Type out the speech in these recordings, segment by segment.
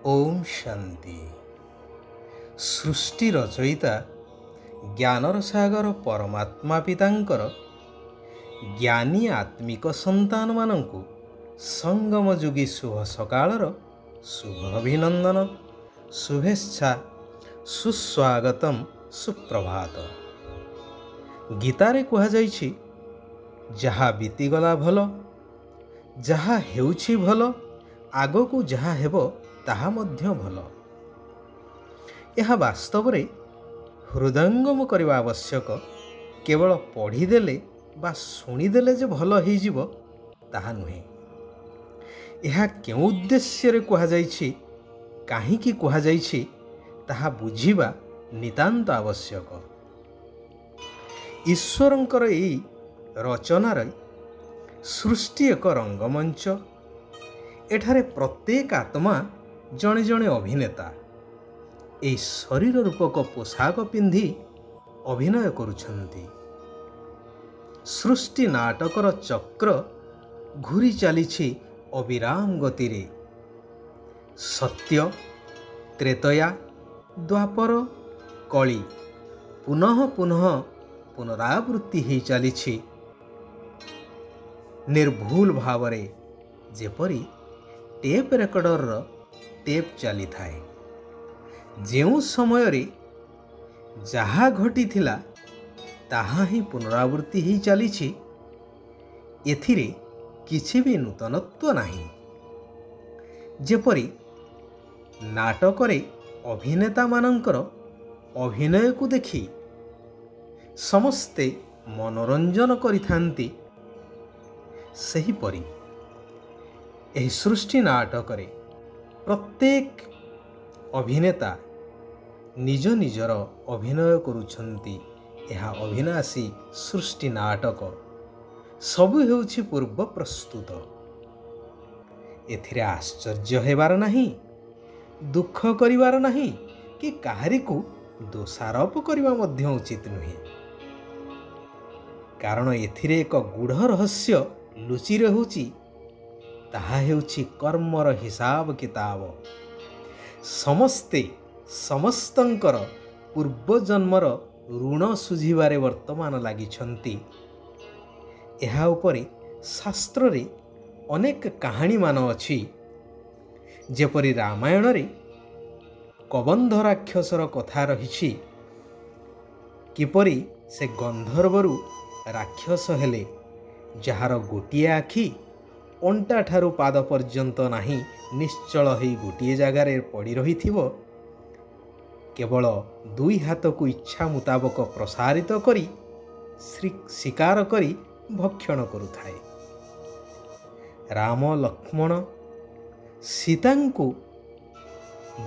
ओम शांति। सृष्टि रचयिता ज्ञानर सागर परमात्मा पितांकर ज्ञानी आत्मिक संतान मानंकु संगम जुगी शुभ सकाळर शुभ अभिनंदन शुभेच्छा सुस्वागतम सुप्रभात। गीतारे कहा जाइछि जहा बीतीगला भल जहा हेउछि भल आगकू जहा हेबो ताहा मध्य भल। यह वास्तव में हृदयंगम करने आवश्यक। केवल पढ़ीदेले बा शुणीदेले जे भल हो ताहा नुहे। यह केउ उद्देश्य कहा जाइछि काहीकि कहा जाइछि ताहा बुझिबा नितांत आवश्यक। ईश्वरंकर एई रचनार सृष्टि एक रंगमंच। एठारे प्रत्येक आत्मा जणे जणे अभिनेता ए शरीर रूपक पोशाक पिंधि अभिनय करुछंती। सृष्टि नाटकर चक्र घूरी चलीछि अविराम गतिरे। सत्य त्रेतया द्वापर कली पुनः पुनः पुनरावृत्ति हो चलीछि निर्भूल भावरे जेपरी टेप रेकर्डर टेप चली थाए। जेउ समय रे जहा घटी थिला ताहा ही पुनरावृत्ति ही चलीछि। एथिरे किछि भी नूतनत्व नाही। जेपरी नाटकरे अभिनेता मानंकर अभिनय को देखि समस्ते मनोरंजन करिथांती, सेहीपरि एही सृष्टि नाटकरे प्रत्येक अभिनेता निज निजर अभिनय करुछंती। यह अविनाशी सृष्टि नाटक सबु हेउछि पूर्व प्रस्तुत। एथिरे आश्चर्य हेबार नाही, दुख करिवार नाही कि काहारी को दोषारोप करिवा मध्य उचित नुहे। कारण एथिरे एक गूढ़ रहस्य लुचि रहुछि। ताहा हेउछि कर्मर हिसाब किताब। समस्ते समस्तंकर पूर्व जन्मर ऋण सुझिबारे वर्तमान लागिछंती। एहा उपरे शास्त्र रे अनेक कहानी मान अछि। जेपरि रामायण रे कबंध राक्षसर कथा रहिछि। किपरि से गंधर्वरु राक्षस हेले जहार गोटिए आखि अंटा ठारू पाद पर्यंत नाही, निश्चल ही गोटिए जगार पड़ी रही थिबो। केवल दुई हाथ को इच्छा मुताबक प्रसारित करी शिकार करी भक्षण करुथाए। राम लक्ष्मण सीतांकु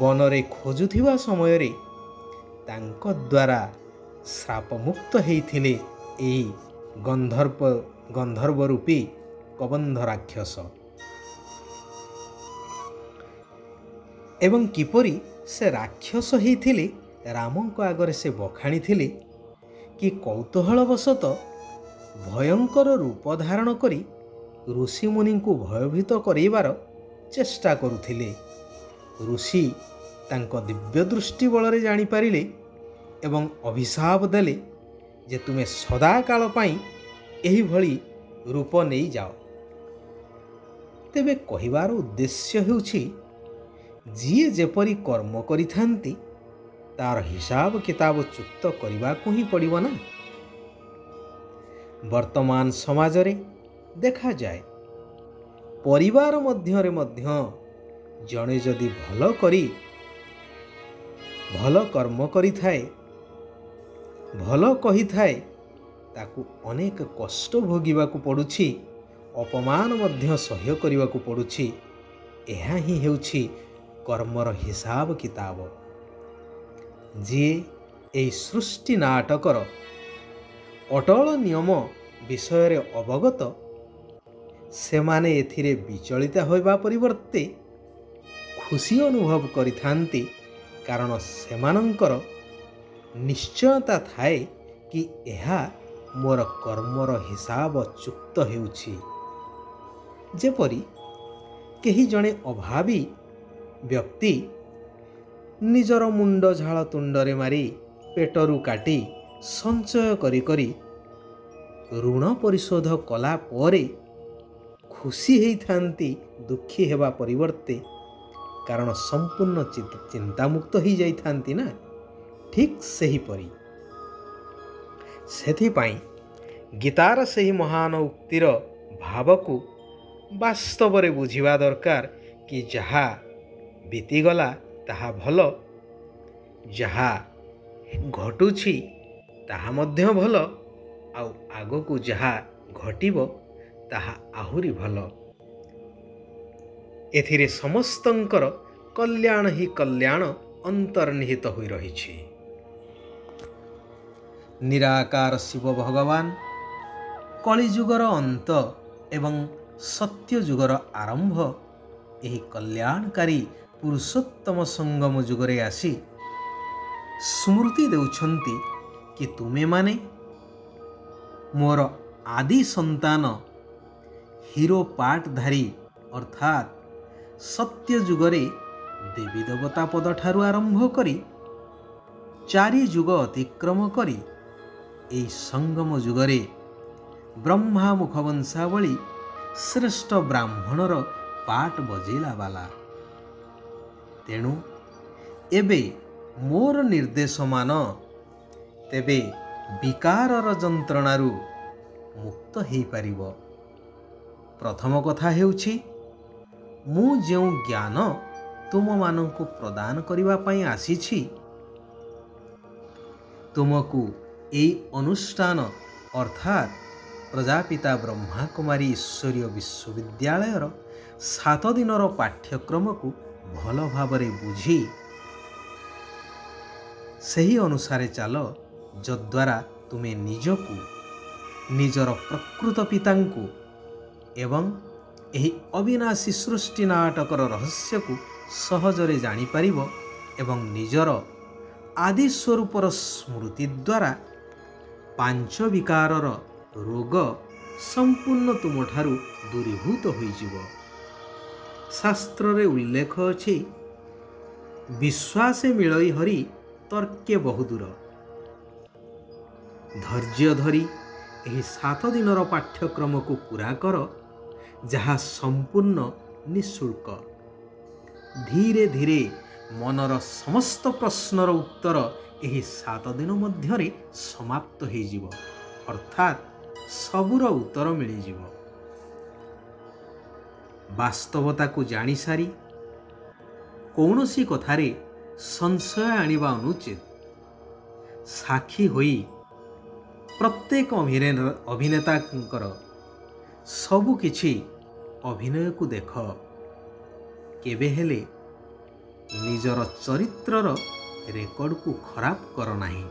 बनरे खोजुथिबा समय रे तांको द्वारा श्राप मुक्त हेइथिले एई गंधर्व रूपी कबंध राक्षस। एवं किपरि से राक्षस हेइथिले रामंको आगरे से बखाणी थिले कि कौतूहलवशत भयंकर रूप धारण करी ऋषि मुनि को भयभीत करैबार चेष्टा करुथिले। ऋषि तांको दिव्य दृष्टि बलरे जानि पारिले एवं अभिशाप देले जे तुमे सदा काल पाई एही भली रूप नहीं जाओ। तेबे कहिबार उद्देश्य हेउछि जिए जेपरी कर्म करिथांती तार हिसाब किताब चुक्त करिबाकु ही पड़िबो ना। वर्तमान समाज रे देखा जाए परिवार मध्यरे मध्य जणे जदि भल कर्म करिथाए भल कहिथाए ताकू अनेक कष्ट भोगिबाकू पड़ुछि, अपमान मध्य सह्य करिबाकू पड़ुछि। एहा ही हेउछि कर्मर हिसाब किताब। जे एई सृष्टि नाटकर अटल नियम विषय रे अवगत सेमाने एथिरे विचलित होइबा परिवर्ते खुशी अनुभव करिथांती। कारण सेमानंकर निश्चयता थाए कि एहा मोर कर्मर हिसाब चुक्त हेउछि। जेपरि केही जणे अभावी ବ୍ୟକ୍ତି ନିଜର ମୁଣ୍ଡ ଝାଳ ତୁଣ୍ଡରେ ମାରି ପେଟରୁ କାଟି ସଞ୍ଚୟ କରି କରି ଋଣ ପରିଶୋଧ କଲା ପରେ ଖୁସି ହେଇଥାନ୍ତି ଦୁଃଖୀ ହେବା ପରିବର୍ତ୍ତେ, କାରଣ ସମ୍ପୂର୍ଣ୍ଣ ଚିନ୍ତାମୁକ୍ତ ହେଇଯାଇଥାନ୍ତି ନା। ଠିକ୍ ସେହିପରି ସେଥିପାଇଁ ଗୀତାର ସେହି ମହାନ ଉକ୍ତିର ଭାବକୁ ବାସ୍ତବରେ ବୁଝିବା ଦରକାର କି ଯାହା ବିତିଗଲା ତାହା ଭଲ, ଯାହା ଘଟୁଛି ତାହା ମଧ୍ୟ ଭଲ, ଆଉ ଆଗକୁ ଯାହା ଘଟିବ ତାହା ଆହୁରି ଭଲ। ଏଥିରେ ସମସ୍ତଙ୍କର କଲ୍ୟାଣ ହିଁ କଲ୍ୟାଣ ଅନ୍ତର୍ନିହିତ ହୋଇ ରହିଛି। ନିରାକାର ଶିବ ଭଗବାନ କଳିଯୁଗର ଅନ୍ତ ଏବଂ ସତ୍ୟଯୁଗର ଆରମ୍ଭ ଏହି କଲ୍ୟାଣକାରୀ ପୁରୁଷୋତ୍ତମ ସଙ୍ଗମ ଯୁଗରେ ଆସି ସ୍ମୃତି ଦେଉଛନ୍ତି କି ତୁମେମାନେ ମୋର ଆଦି ସନ୍ତାନ ହିରୋ ପାର୍ଟଧାରୀ, ଅର୍ଥାତ୍ ସତ୍ୟ ଯୁଗରେ ଦେବୀ ଦେବତା ପଦଠାରୁ ଆରମ୍ଭ କରି 4 ଯୁଗ ଅତିକ୍ରମ କରି ଏହି ସଙ୍ଗମ ଯୁଗରେ ବ୍ରହ୍ମା ମୁଖବଂଶାବଳୀ ଶ୍ରେଷ୍ଠ ବ୍ରାହ୍ମଣର ପାଟ ବଜେଇଲା ବାଲା। ତେଣୁ ଏବେ ମୋର ନିର୍ଦ୍ଦେଶ ମାନ, ତେବେ ବିକାରର ଯନ୍ତ୍ରଣାରୁ ମୁକ୍ତ ହେଇପାରିବ। ପ୍ରଥମ କଥା ହେଉଛି, ମୁଁ ଯେଉଁ ଜ୍ଞାନ ତୁମମାନଙ୍କୁ ପ୍ରଦାନ କରିବା ପାଇଁ ଆସିଛି, ତୁମକୁ ଏହି ଅନୁଷ୍ଠାନ ଅର୍ଥାତ୍ ପ୍ରଜାପିତା ବ୍ରହ୍ମାକୁମାରୀ ଈଶ୍ୱରୀୟ ବିଶ୍ୱବିଦ୍ୟାଳୟର 7 ଦିନର ପାଠ୍ୟକ୍ରମକୁ ଭଲ ଭାବରେ ବୁଝି ସେହି ଅନୁସାରେ ଚାଲ, ଯଦ୍ୱାରା ତୁମେ ନିଜକୁ, ନିଜର ପ୍ରକୃତ ପିତାଙ୍କୁ ଏବଂ ଏହି ଅବିନାଶୀ ସୃଷ୍ଟି ନାଟକର ରହସ୍ୟକୁ ସହଜରେ ଜାଣିପାରିବ ଏବଂ ନିଜର ଆଦି ସ୍ୱରୂପର ସ୍ମୃତି ଦ୍ୱାରା 5 ବିକାରର ରୋଗ ସମ୍ପୂର୍ଣ୍ଣ ତୁମଠାରୁ ଦୂରୀଭୂତ ହୋଇଯିବ। ଶାସ୍ତ୍ରରେ ଉଲ୍ଲେଖ ଅଛି, ବିଶ୍ୱାସେ ମିଳଇ ହରି ତର୍କେ ବହୁଦୂର। ଧୈର୍ଯ୍ୟ ଧରି ଏହି 7 ଦିନର ପାଠ୍ୟକ୍ରମକୁ ପୂରା କର, ଯାହା ସମ୍ପୂର୍ଣ୍ଣ ନିଃଶୁଳ୍କ। ଧୀରେ ଧୀରେ ମନର ସମସ୍ତ ପ୍ରଶ୍ନର ଉତ୍ତର ଏହି 7 ଦିନ ମଧ୍ୟରେ ସମାପ୍ତ ହୋଇଯିବ, ଅର୍ଥାତ୍ ସବୁର ଉତ୍ତର ମିଳିଯିବ। ବାସ୍ତବତାକୁ ଜାଣିସାରି କୌଣସି କଥାରେ ସଂଶୟ ଆଣିବା ଅନୁଚିତ। ସାକ୍ଷୀ ହୋଇ ପ୍ରତ୍ୟେକ ଅଭିନେତାଙ୍କର ସବୁ କିଛି ଅଭିନୟକୁ ଦେଖ। କେବେ ହେଲେ ନିଜର ଚରିତ୍ରର ରେକର୍ଡକୁ ଖରାପ କର ନାହିଁ।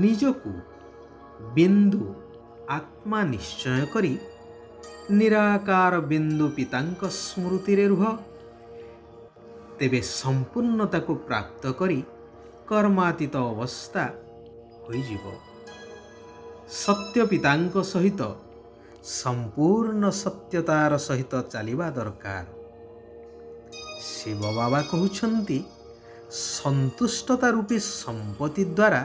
ନିଜକୁ ବିନ୍ଦୁ ଆତ୍ମା ନିଶ୍ଚୟ କରି ନିରାକାର ବିନ୍ଦୁ ପିତାଙ୍କ ସ୍ମୃତିରେ ରୁହ, ତେବେ ସମ୍ପୂର୍ଣ୍ଣତାକୁ ପ୍ରାପ୍ତ କରି କର୍ମାତୀତ ଅବସ୍ଥା ହୋଇଯିବ। ସତ୍ୟ ପିତାଙ୍କ ସହିତ ସମ୍ପୂର୍ଣ୍ଣ ସତ୍ୟତାର ସହିତ ଚାଲିବା ଦରକାର। ଶିବ ବାବା କହୁଛନ୍ତି, ସନ୍ତୁଷ୍ଟତା ରୂପୀ ସମ୍ପତ୍ତି ଦ୍ୱାରା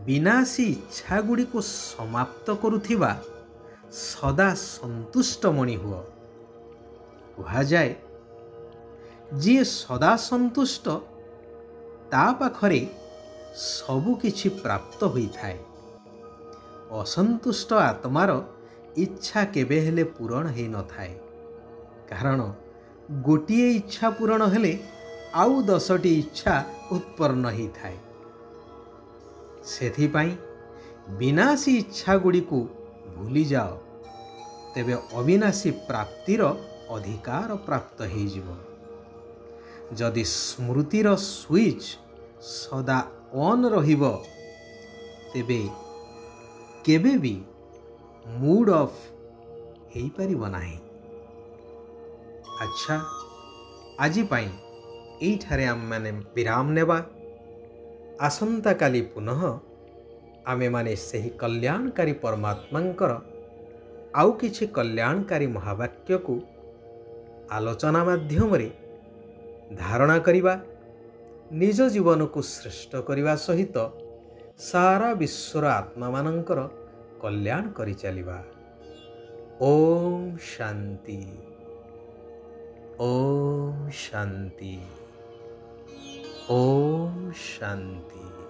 ବିନାଶୀ ଇଚ୍ଛା ଗୁଡ଼ିକୁ ସମାପ୍ତ କରୁଥିବା ସଦା ସନ୍ତୁଷ୍ଟମଣି ହୁଅ। କୁହାଯାଏ, ଯିଏ ସଦା ସନ୍ତୁଷ୍ଟ ତା ପାଖରେ ସବୁ କିଛି ପ୍ରାପ୍ତ ହୋଇଥାଏ। ଅସନ୍ତୁଷ୍ଟ ଆତ୍ମାର ଇଚ୍ଛା କେବେ ହେଲେ ପୂରଣ ହୋଇନଥାଏ, କାରଣ ଗୋଟିଏ ଇଚ୍ଛା ପୂରଣ ହେଲେ ଆଉ 10ଟି ଇଚ୍ଛା ଉତ୍ପନ୍ନ ହୋଇଥାଏ। ସେଥିପାଇଁ ବିନାଶୀ ଇଚ୍ଛା ଗୁଡ଼ିକୁ ଭୁଲିଯାଅ, ତେବେ ଅବିନାଶୀ ପ୍ରାପ୍ତିର ଅଧିକାର ପ୍ରାପ୍ତ ହୋଇଯିବ। ଯଦି ସ୍ମୃତିର ସୁଇଚ୍ ସଦା ଅନ୍ ରହିବ, ତେବେ କେବେ ବି ମୁଡ୍ ଅଫ୍ ହେଇପାରିବ ନାହିଁ। ଆଚ୍ଛା, ଆଜି ପାଇଁ ଏଇଠାରେ ଆମେମାନେ ବିରାମ ନେବା। ଆସନ୍ତାକାଲି ପୁନଃ ଆମେମାନେ ସେହି କଲ୍ୟାଣକାରୀ ପରମାତ୍ମାଙ୍କର ଆଉ କିଛି କଲ୍ୟାଣକାରୀ ମହାବାକ୍ୟକୁ ଆଲୋଚନା ମାଧ୍ୟମରେ धारणा करिबा निज जीवन को श्रेष्ठ करने सहित सारा विश्वर आत्मा मानकर कल्याण करि चलिबा। ओम शांति, ओम शांति, ओम शांति।